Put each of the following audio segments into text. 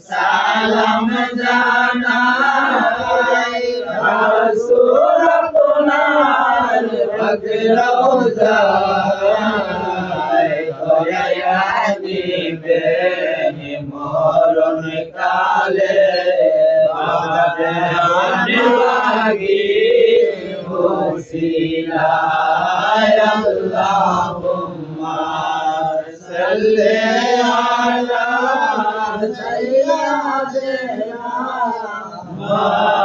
সালাম জানাই রাসূল আপনার পাক রওজায় দয়া দিবেন মরণ কালে লাগি ওসিলায় আল্লাহুম্মা সাল্লি আলা সাইয়্যিদিনা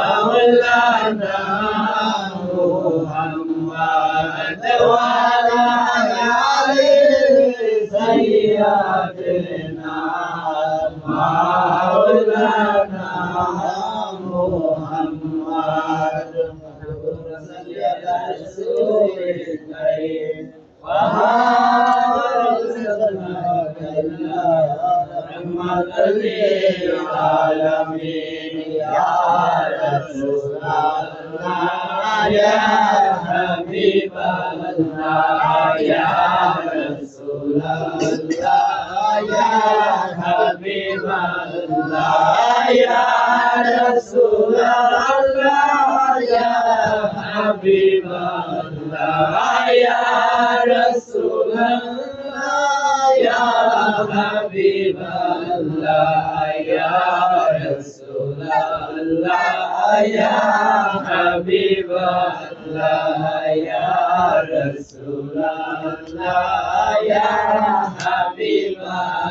মাওলানা মুহাম্মদ ওয়া আলা আলি সাইয়্যিদিনা মাওলানা মুহাম্মদ সাল্লি আলা রাসূলিল কারীম ওয়া rahmatan lil alamin ya rasulullah ya habiballah ya rasulullah ya habiballah ya rasulullah ya habiballah ya rasulullah ya habiballah ya rasulullah ya habiballah ya rasulullah ya habiballah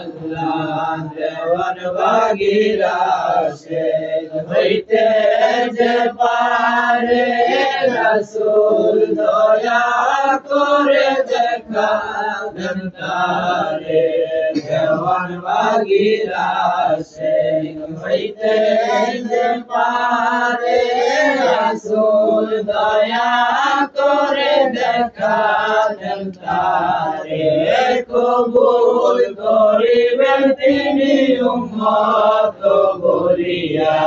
dewan bagira shed hoite je pare rasul doya kore dekha dantare dewan bagira shed hoite je pare rasul doya kore dekha dantare কবুল করিবেন তিনি উম্মত বলিয়া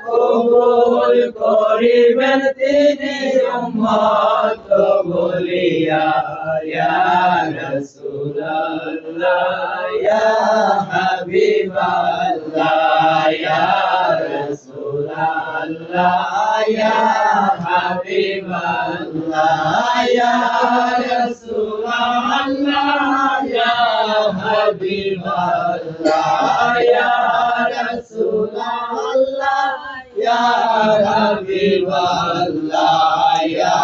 কবুল করিবেন তিনি উম্মত বলিয়া ইয়া রাসূলুল্লাহ ইয়া হাবিবাল্লাহ ইয়া রাসূলুল্লাহ ইয়া হাবিবাল্লাহ ইয়া রাসূলুল্লাহ ইয়া হাবিবাল্লাহ ইয়া রাসূলুল্লাহ ইয়া হাবিবাল্লাহ ইয়া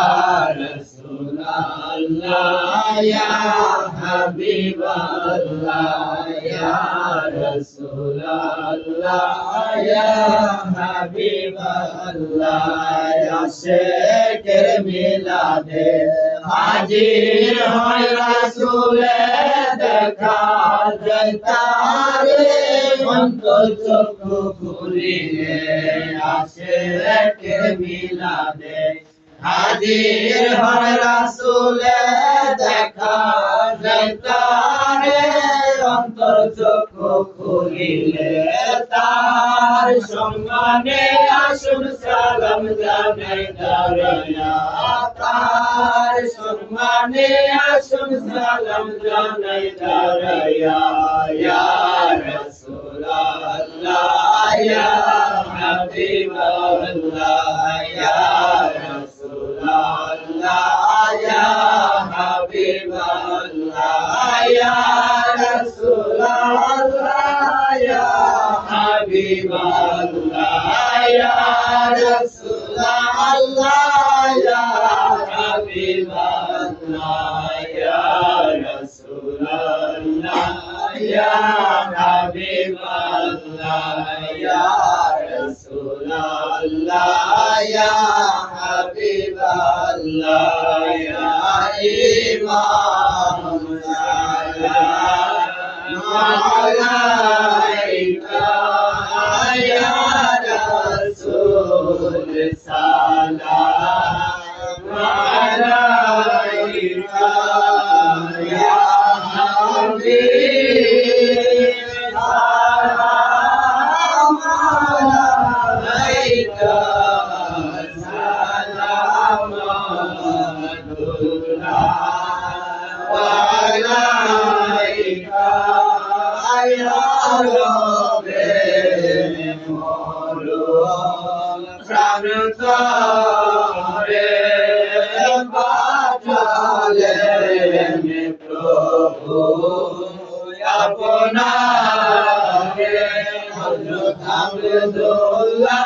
রাসূলুল্লাহ ইয়া হাবিবাল্লাহ ইয়া রাসূলুল্লাহ ইয়া হাবিবাল্লাহ আশিকের মিলাদে হাজির হয় রাসূলে দেখা যায় তারে অন্তর চক্ষু খুলিলে আশিকের মিলাদে হাজির হয় রাসূলে দেখা যায় তারে অন্তর চক্ষু খুলিলে তার সম্মানে আসুন সালাম জানাই দাঁড়ায়া তার সম্মানে আসুন সালাম জানাই দাঁড়ায়া ইয়া রাসূলুল্লাহ ইয়া হাবিবাল্লাহ ইয়া রাসূলুল্লাহ ইয়া হাবিবাল্লাহ ইয়া রাসূলুল্লাহ ইয়া হাবিবাল্লাহ ইয়া রাসূলুল্লাহ ইয়া হাবিবাল্লাহ ইয়া রাসূলুল্লাহ ইয়া হাবিবাল্লাহ ইয়া রাসূলুল্লাহ ইয়া হাবিবাল্লাহ ইয়া ইমাম সালাম আলাইকা ইয়া রাসূল সালাম আলাইকা ইয়া হাবিব সালাম আলাইকা সালাম আলাইকা আয়ারবে মরু প্রাণতরে পাঠালেন প্রভু আপনারে হযরত আব্দুল্লাহর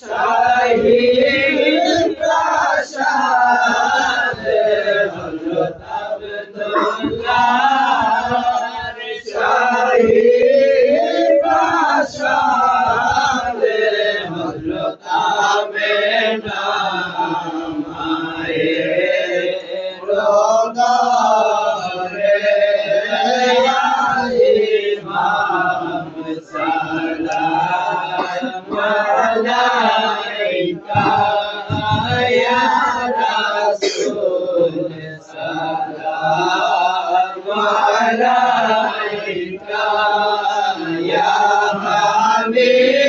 শাহী প্রাসাদে হযরত আব্দুল্লাহর শাহী প্রাসাদে হযরত আমেনা মায়ের রোদরে ইমাম সালাম আলাইকা ইয়া রাসূল সালাম আলাইকা ইয়া হাবিব